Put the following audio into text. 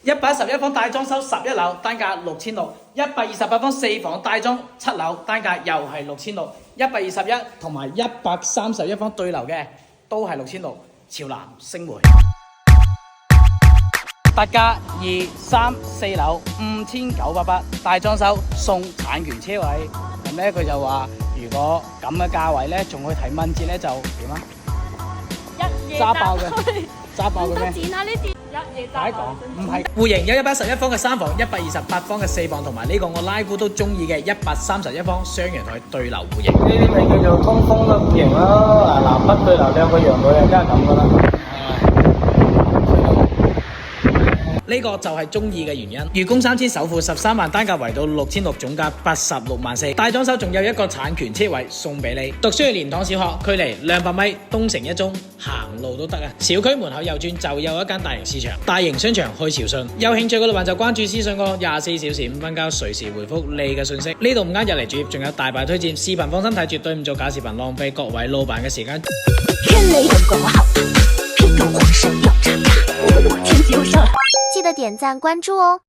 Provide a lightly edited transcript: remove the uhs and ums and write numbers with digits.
111方大裝修11樓，單價6600；128方4房大裝7樓，單價又係6600；121同埋131方對樓嘅都係6600，朝南星匯。特價2、3、4樓5988，大裝修送產權車位。咁咧佢就話，如果咁嘅價位咧，仲去睇蚊節咧就點啊？一夜揸爆嘅，揸爆嘅咩？剪啊呢啲一夜快講，唔係戶型有111方嘅3房，128方嘅4房，同埋呢個我拉姑都中意嘅131方雙陽台對流戶型。呢啲咪叫做通風啦，戶型咯，南北對流兩個陽台就梗係咁噶啦。呢個就係中意嘅原因。預供3000，首付13萬，單價圍到6600，總價86萬4。大裝修仲有一個產權車位送俾你。讀書嘅蓮塘小學，距離200米，東城一中，行路都得啊。小區門口右轉就有一間大型市場、大型商場去潮信。有興趣嘅老闆就關注私信我，24小時5分交，隨時回覆你嘅信息。呢度唔啱入嚟主頁，仲有大把推薦視頻，放心睇，絕對唔做假視頻，浪費各位老闆嘅時間。天雷人管我好大，偏有皇上要查查，我天就上。记得点赞关注哦。